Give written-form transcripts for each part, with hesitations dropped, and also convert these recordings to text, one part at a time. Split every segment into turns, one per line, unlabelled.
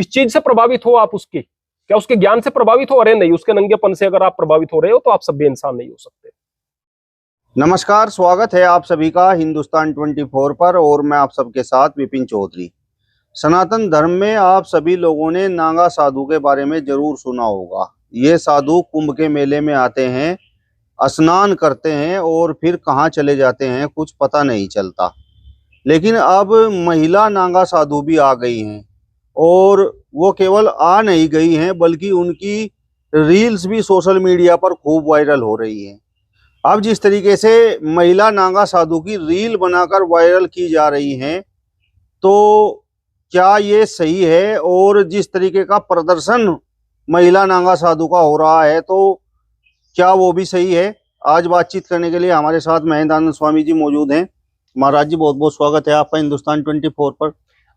किस चीज से प्रभावित हो आप उसके, क्या उसके ज्ञान से प्रभावित हो? अरे नहीं, उसके नंगेपन से अगर आप प्रभावित हो रहे हो तो आप सभ्य इंसान नहीं हो सकते।
नमस्कार, स्वागत है आप सभी का हिंदुस्तान 24 पर और मैं आप सबके साथ विपिन चौधरी। सनातन धर्म में आप सभी लोगों ने नागा साधु के बारे में जरूर सुना होगा। ये साधु कुंभ के मेले में आते हैं, स्नान करते हैं और फिर कहाँ चले जाते हैं कुछ पता नहीं चलता। लेकिन अब महिला नागा साधु भी आ गई हैं और वो केवल आ नहीं गई हैं बल्कि उनकी रील्स भी सोशल मीडिया पर खूब वायरल हो रही हैं। अब जिस तरीके से महिला नागा साधु की रील बनाकर वायरल की जा रही हैं, तो क्या ये सही है? और जिस तरीके का प्रदर्शन महिला नागा साधु का हो रहा है, तो क्या वो भी सही है? आज बातचीत करने के लिए हमारे साथ महेंद्रानंद स्वामी जी मौजूद हैं। महाराज जी, बहुत बहुत स्वागत है आपका हिंदुस्तान 24 पर।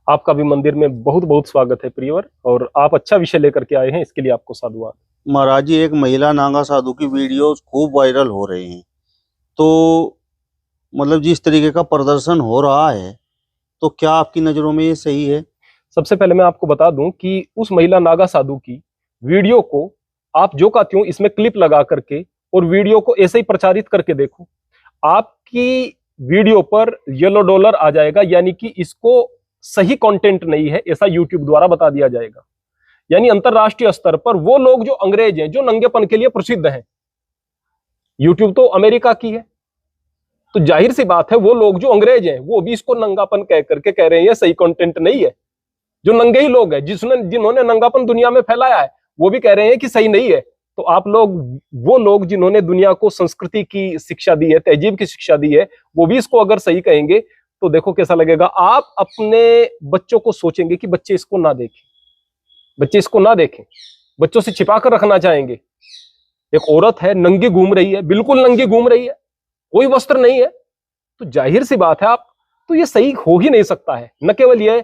आपका भी मंदिर में बहुत बहुत स्वागत है प्रियवर, और आप अच्छा विषय लेकर के आए हैं, इसके लिए आपको साधुवाद।
महाराज जी, एक महिला नागा साधु की वीडियोस खूब वायरल हो रही हैं, तो मतलब जिस तरीके का प्रदर्शन हो रहा है, तो क्या आपकी नजरों में ये सही है?
सबसे पहले मैं आपको बता दूं कि उस महिला नागा साधु की वीडियो को आप जो का त्यों इसमें क्लिप लगा करके और वीडियो को ऐसे ही प्रचारित करके देखो, आपकी वीडियो पर येलो डॉलर आ जाएगा, यानी कि इसको सही कंटेंट नहीं है ऐसा यूट्यूब द्वारा बता दिया जाएगा। यानी अंतरराष्ट्रीय स्तर पर वो लोग जो अंग्रेज हैं, जो नंगेपन के लिए प्रसिद्ध हैं, यूट्यूब तो अमेरिका की है, तो जाहिर सी बात है वो लोग जो अंग्रेज हैं वो भी इसको नंगापन कह करके कह रहे हैं सही कंटेंट नहीं है। जो नंगे ही लोग हैं, जिन्होंने नंगापन दुनिया में फैलाया है, वो भी कह रहे हैं कि सही नहीं है। तो आप लोग, वो लोग जिन्होंने दुनिया को संस्कृति की शिक्षा दी है, तहजीब की शिक्षा दी है, वो भी इसको अगर सही कहेंगे तो देखो कैसा लगेगा। आप अपने बच्चों को सोचेंगे कि बच्चे इसको ना देखें, बच्चे इसको ना देखें, बच्चों से छिपा कर रखना चाहेंगे। एक औरत है, नंगी घूम रही है, बिल्कुल नंगी घूम रही है, कोई वस्त्र नहीं है, तो जाहिर सी बात है आप, तो ये सही हो ही नहीं सकता है। न केवल ये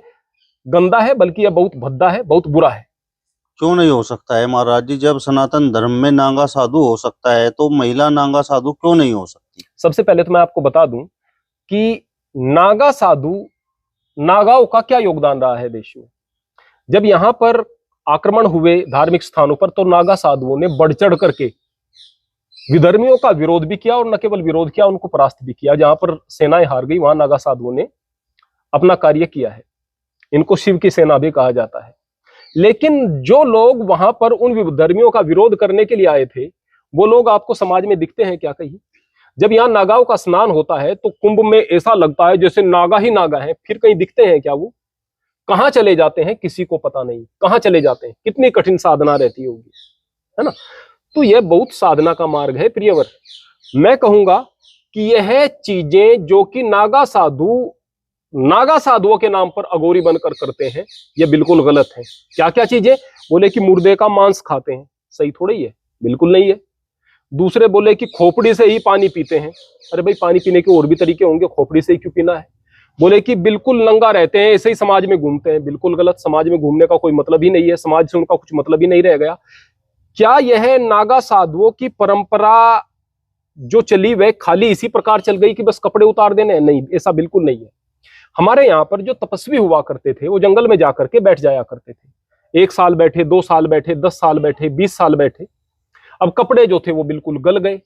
गंदा है बल्कि यह बहुत भद्दा है, बहुत बुरा है।
क्यों नहीं हो सकता है महाराज जी? जब सनातन धर्म में नागा साधु हो सकता है, तो महिला नागा साधु क्यों नहीं हो सकती?
सबसे पहले तो मैं आपको बता दूं कि नागा साधु, नागाओं का क्या योगदान रहा है देश में। जब यहां पर आक्रमण हुए धार्मिक स्थानों पर, तो नागा साधुओं ने बढ़ चढ़ करके विधर्मियों का विरोध भी किया, और न केवल विरोध किया, उनको परास्त भी किया। जहां पर सेनाएं हार गई वहां नागा साधुओं ने अपना कार्य किया है। इनको शिव की सेना भी कहा जाता है। लेकिन जो लोग वहां पर उन विधर्मियों का विरोध करने के लिए आए थे, वो लोग आपको समाज में दिखते हैं क्या कहीं? जब यहाँ नागाओं का स्नान होता है तो कुंभ में ऐसा लगता है जैसे नागा ही नागा है। फिर कहीं दिखते हैं क्या? वो कहाँ चले जाते हैं किसी को पता नहीं, कहाँ चले जाते हैं, कितनी कठिन साधना रहती होगी, है ना। तो यह बहुत साधना का मार्ग है प्रियवर। मैं कहूंगा कि यह चीजें जो कि नागा साधुओं के नाम पर अघोरी बनकर करते हैं, यह बिल्कुल गलत है। क्या क्या चीजें? बोले कि मुर्दे का मांस खाते हैं, सही थोड़ा ही है, बिल्कुल नहीं है। दूसरे बोले कि खोपड़ी से ही पानी पीते हैं। अरे भाई, पानी पीने के और भी तरीके होंगे, खोपड़ी से ही क्यों पीना है? बोले कि बिल्कुल नंगा रहते हैं, ऐसे ही समाज में घूमते हैं, बिल्कुल गलत। समाज में घूमने का कोई मतलब ही नहीं है, समाज से उनका कुछ मतलब ही नहीं रह गया। क्या यह नागा साधुओं की परंपरा जो चली वह खाली इसी प्रकार चल गई कि बस कपड़े उतार देने? नहीं, ऐसा बिल्कुल नहीं है। हमारे यहाँ पर जो तपस्वी हुआ करते थे, वो जंगल में जाकर के बैठ जाया करते थे। 1 साल बैठे, 2 साल बैठे, 10 साल बैठे, 20 साल बैठे। अब कपड़े जो थे वो बिल्कुल गल गए,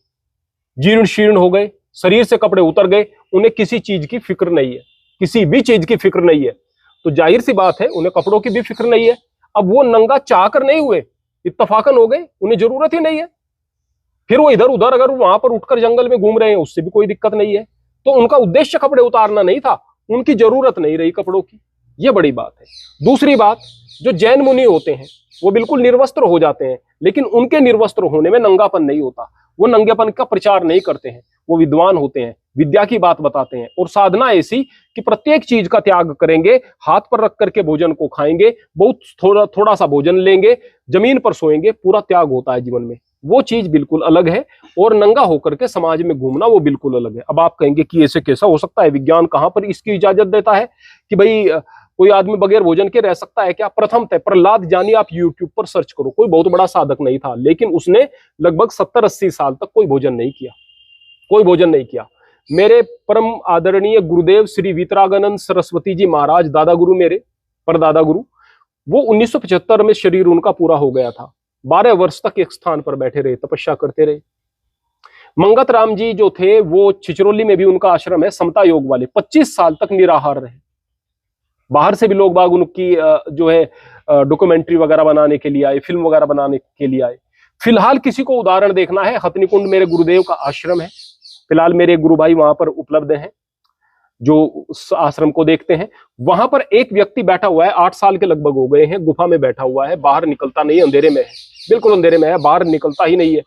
जीर्ण शीर्ण हो गए, शरीर से कपड़े उतर गए। उन्हें किसी चीज की फिक्र नहीं है, किसी भी चीज की फिक्र नहीं है। तो जाहिर सी बात है उन्हें कपड़ों की भी फिक्र नहीं है। अब वो नंगा चाह कर नहीं हुए, इत्तफाकन हो गए, उन्हें जरूरत ही नहीं है। फिर वो इधर उधर अगर वहां पर उठकर जंगल में घूम रहे हैं, उससे भी कोई दिक्कत नहीं है। तो उनका उद्देश्य कपड़े उतारना नहीं था, उनकी जरूरत नहीं रही कपड़ों की। यह बड़ी बात है। दूसरी बात, जो जैन मुनि होते हैं वो बिल्कुल निर्वस्त्र हो जाते हैं, लेकिन उनके निर्वस्त्र होने में नंगापन नहीं होता। वो नंगेपन का प्रचार नहीं करते हैं, वो विद्वान होते हैं, विद्या की बात बताते हैं, और साधना ऐसी कि प्रत्येक चीज का त्याग करेंगे, हाथ पर रख करके भोजन को खाएंगे, बहुत थोड़ा सा भोजन लेंगे, जमीन पर सोएंगे, पूरा त्याग होता है जीवन में। वो चीज बिल्कुल अलग है, और नंगा होकर के समाज में घूमना वो बिल्कुल अलग है। अब आप कहेंगे कि ऐसे कैसा हो सकता है? विज्ञान कहां पर इसकी इजाजत देता है कि भाई कोई आदमी बगैर भोजन के रह सकता है क्या? प्रथमतः प्रहलाद जानी आप यूट्यूब पर सर्च करो, कोई बहुत बड़ा साधक नहीं था, लेकिन उसने लगभग 70-80 साल तक कोई भोजन नहीं किया, कोई भोजन नहीं किया। मेरे परम आदरणीय गुरुदेव श्री वीतरागानंद सरस्वती जी महाराज, दादा गुरु, मेरे परदादा गुरु, वो 1975 में शरीर उनका पूरा हो गया था। 12 वर्ष तक एक स्थान पर बैठे रहे, तपस्या करते रहे। मंगत राम जी जो थे वो छिछरौली में भी उनका आश्रम है, समता योग वाले, 25 साल तक निराहार रहे। बाहर से भी लोग बाग उनकी जो है डॉक्यूमेंट्री वगैरह बनाने के लिए आए, फिल्म वगैरह बनाने के लिए आए। फिलहाल किसी को उदाहरण देखना है, हथनीकुंड मेरे गुरुदेव का आश्रम है। फिलहाल मेरे गुरु भाई वहां पर उपलब्ध हैं जो उस आश्रम को देखते हैं। वहां पर एक व्यक्ति बैठा हुआ है, 8 साल के लगभग हो गए हैं, गुफा में बैठा हुआ है, बाहर निकलता नहीं, अंधेरे में है, बिल्कुल अंधेरे में है, बाहर निकलता ही नहीं है।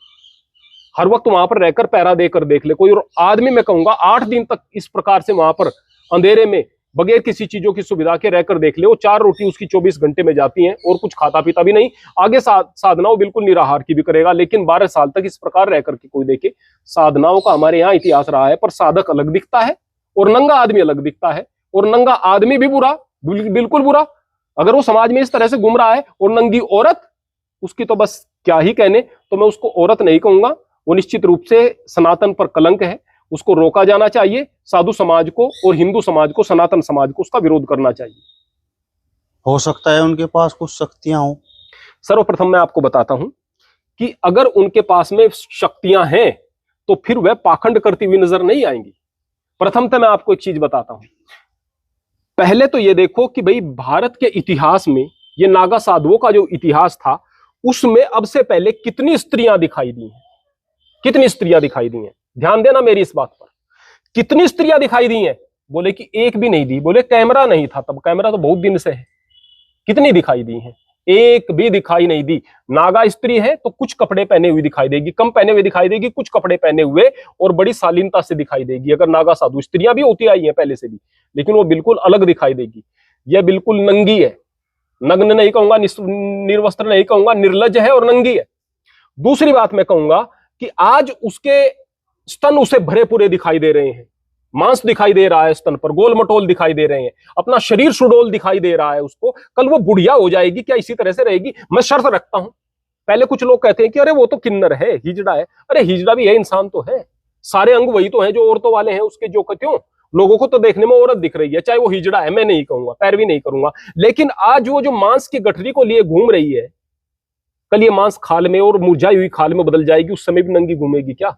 हर वक्त वहां पर रहकर पैरा देकर देख ले कोई आदमी, मैं कहूंगा 8 दिन तक इस प्रकार से वहां पर अंधेरे में बगैर किसी चीजों की सुविधा के रहकर देख ले, वो 4 रोटी उसकी 24 घंटे में जाती हैं और कुछ खाता पीता भी नहीं। आगे साधनाओं बिल्कुल निराहार की भी करेगा, लेकिन 12 साल तक इस प्रकार रहकर के कोई देखे। साधनाओं का हमारे यहाँ इतिहास रहा है, पर साधक अलग दिखता है और नंगा आदमी अलग दिखता है। और नंगा आदमी भी बुरा, बिल्कुल बुरा। अगर वो समाज में इस तरह से घूम रहा है, और नंगी औरत, उसकी तो बस क्या ही कहने। तो मैं उसको औरत नहीं कहूंगा, वो निश्चित रूप से सनातन पर कलंक है, उसको रोका जाना चाहिए। साधु समाज को और हिंदू समाज को, सनातन समाज को उसका विरोध करना चाहिए।
हो सकता है उनके पास कुछ शक्तियां हो।
सर्वप्रथम मैं आपको बताता हूं कि अगर उनके पास में शक्तियां हैं तो फिर वह पाखंड करती हुई नजर नहीं आएंगी। प्रथमतः मैं आपको एक चीज बताता हूं। पहले तो यह देखो कि भाई भारत के इतिहास में ये नागा साधुओं का जो इतिहास था, उसमें अब से पहले कितनी स्त्रियां दिखाई दी हैं, कितनी स्त्रियां दिखाई दी हैं। ध्यान देना मेरी इस बात पर। कितनी स्त्रियां दिखाई दी हैं? बोले कि एक भी नहीं दी। बोले कैमरा नहीं था तब, कैमरा तो बहुत दिन से है। कितनी दिखाई दी हैं? एक भी दिखाई नहीं दी। नागा स्त्री है तो कुछ कपड़े पहने हुए दिखाई देगी, कम पहने हुए दिखाई देगी, कुछ कपड़े पहने हुए, और बड़ी शालीनता से दिखाई देगी। अगर नागा साधु, स्त्रियां भी होती आई हैं पहले से भी, लेकिन वो बिल्कुल अलग दिखाई देगी। यह बिल्कुल नंगी है, नग्न नहीं कहूंगा, निर्वस्त्र नहीं कहूंगा, निर्लज है और नंगी है। दूसरी बात मैं कहूंगा कि आज उसके स्तन उसे भरे पूरे दिखाई दे रहे हैं, मांस दिखाई दे रहा है स्तन पर, गोल मटोल दिखाई दे रहे हैं, अपना शरीर सुडोल दिखाई दे रहा है उसको। कल वो बुढ़िया हो जाएगी क्या इसी तरह से रहेगी? मैं शर्त रखता हूं। पहले कुछ लोग कहते हैं कि अरे वो तो किन्नर है, हिजड़ा है। अरे हिजड़ा भी है, इंसान तो है, सारे अंग वही तो है जो औरतों वाले हैं उसके। जो क्यों लोगों को तो देखने में औरत दिख रही है, चाहे वो हिजड़ा है, मैं नहीं कहूंगा, पैरवी नहीं करूंगा। लेकिन आज वो जो मांस की गठरी को लिए घूम रही है, कल ये मांस खाल में और मुरझाई हुई खाल में बदल जाएगी, उस समय भी नंगी घूमेगी क्या?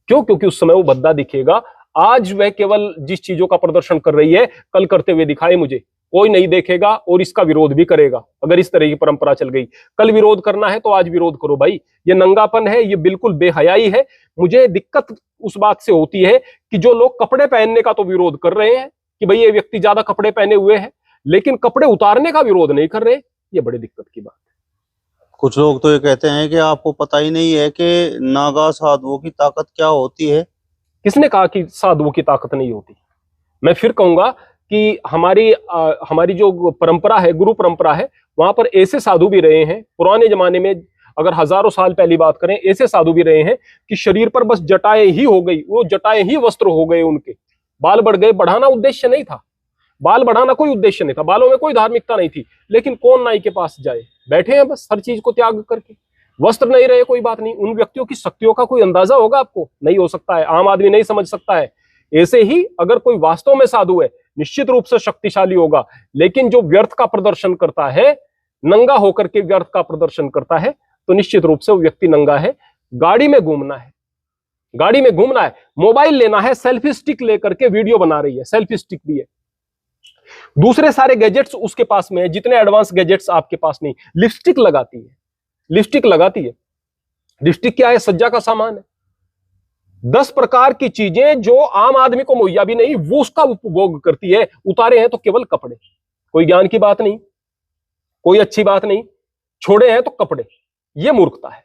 क्यों? क्योंकि उस समय वो बद्दा दिखेगा। आज वह केवल जिस चीजों का प्रदर्शन कर रही है, कल करते हुए दिखाए मुझे, कोई नहीं देखेगा और इसका विरोध भी करेगा। अगर इस तरह की परंपरा चल गई, कल विरोध करना है तो आज विरोध करो भाई। ये नंगापन है, ये बिल्कुल बेहयाई है। मुझे दिक्कत उस बात से होती है कि जो लोग कपड़े पहनने का तो विरोध कर रहे हैं कि भाई ये व्यक्ति ज्यादा कपड़े पहने हुए हैं, लेकिन कपड़े उतारने का विरोध नहीं कर रहे। ये बड़ी दिक्कत की बात है।
कुछ लोग तो ये कहते हैं कि आपको पता ही नहीं है कि नागा साधुओं की ताकत क्या होती है।
किसने कहा कि साधुओं की ताकत नहीं होती? मैं फिर कहूंगा कि हमारी जो परंपरा है, गुरु परंपरा है, वहां पर ऐसे साधु भी रहे हैं पुराने जमाने में। अगर हजारों साल पहली बात करें, ऐसे साधु भी रहे हैं कि शरीर पर बस जटाएं ही हो गई, वो जटाएं ही वस्त्र हो गए उनके, बाल बढ़ गए। बढ़ाना उद्देश्य नहीं था, बाल बढ़ाना कोई उद्देश्य नहीं था, बालों में कोई धार्मिकता नहीं थी। लेकिन कौन नाई के पास जाए, बैठे हैं बस हर चीज को त्याग करके। वस्त्र नहीं रहे, कोई बात नहीं। उन व्यक्तियों की शक्तियों का कोई अंदाजा होगा आपको? नहीं हो सकता है, आम आदमी नहीं समझ सकता है। ऐसे ही अगर कोई वास्तव में साधु है, निश्चित रूप से शक्तिशाली होगा। लेकिन जो व्यर्थ का प्रदर्शन करता है, नंगा होकर के व्यर्थ का प्रदर्शन करता है, तो निश्चित रूप से वो व्यक्ति नंगा है। गाड़ी में घूमना है, गाड़ी में घूमना है, मोबाइल लेना है, सेल्फी स्टिक लेकर के वीडियो बना रही है, सेल्फी स्टिक भी है। दूसरे सारे गैजेट्स उसके पास में है, जितने एडवांस गैजेट्स आपके पास नहीं। लिपस्टिक लगाती है, लिपस्टिक लगाती है। लिपस्टिक क्या है? सज्जा का सामान है। 10 प्रकार की चीजें जो आम आदमी को मुहैया भी नहीं, वो उसका उपभोग करती है। उतारे हैं तो केवल कपड़े, कोई ज्ञान की बात नहीं, कोई अच्छी बात नहीं। छोड़े हैं तो कपड़े, ये मूर्खता है।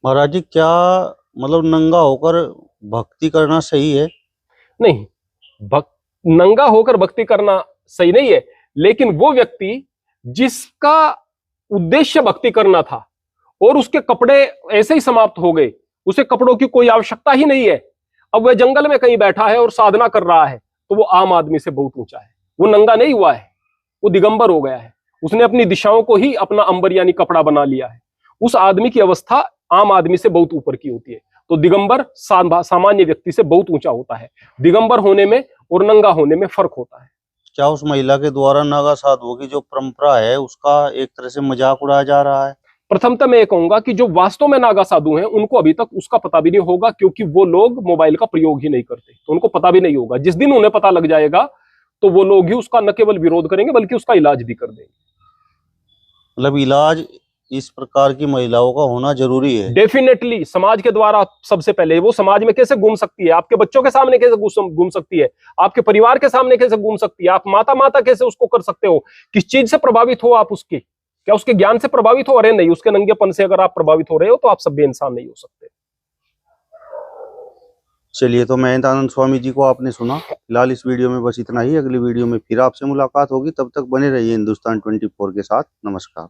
महाराज जी, क्या मतलब नंगा होकर भक्ति करना सही है?
नहीं, नंगा होकर भक्ति करना सही नहीं है। लेकिन वो व्यक्ति जिसका उद्देश्य भक्ति करना था और उसके कपड़े ऐसे ही समाप्त हो गए, उसे कपड़ों की कोई आवश्यकता ही नहीं है, अब वह जंगल में कहीं बैठा है और साधना कर रहा है, तो वो आम आदमी से बहुत ऊंचा है। वो नंगा नहीं हुआ है, वो दिगंबर हो गया है। उसने अपनी दिशाओं को ही अपना अंबर यानी कपड़ा बना लिया है। उस आदमी की अवस्था आम आदमी से बहुत ऊपर की होती है। तो दिगंबर सामान्य व्यक्ति से बहुत ऊंचा होता है। दिगंबर होने में और नंगा होने में फर्क होता है।
क्या उस महिला के द्वारा नागा साधुओं की जो परंपरा है उसका एक तरह से मजाक उड़ाया जा रहा है?
प्रथमतः मैं ये कहूंगा कि जो वास्तव में नागा साधु हैं उनको अभी तक उसका पता भी नहीं होगा, क्योंकि वो लोग मोबाइल का प्रयोग ही नहीं करते, तो उनको पता भी नहीं होगा। जिस दिन उन्हें पता लग जाएगा तो वो लोग ही उसका न केवल विरोध करेंगे बल्कि उसका इलाज भी कर देंगे।
मतलब इलाज इस प्रकार की महिलाओं का होना जरूरी है।
डेफिनेटली समाज के द्वारा सबसे पहले। वो समाज में कैसे घूम सकती है, आपके बच्चों के सामने कैसे घूम सकती है, आपके परिवार के सामने कैसे घूम सकती है, आप माता माता कैसे उसको कर सकते हो, किस चीज से प्रभावित हो आप उसके, क्या उसके ज्ञान से प्रभावित हो? अरे नहीं, उसके नंगेपन से अगर आप प्रभावित हो रहे हो तो आप सभ्य इंसान नहीं हो सकते।
चलिए, तो महेंद्र आनंद स्वामी जी को आपने सुना। फिलहाल इस वीडियो में बस इतना ही। अगली वीडियो में फिर आपसे मुलाकात होगी, तब तक बने रहिए हिंदुस्तान 24 के साथ। नमस्कार।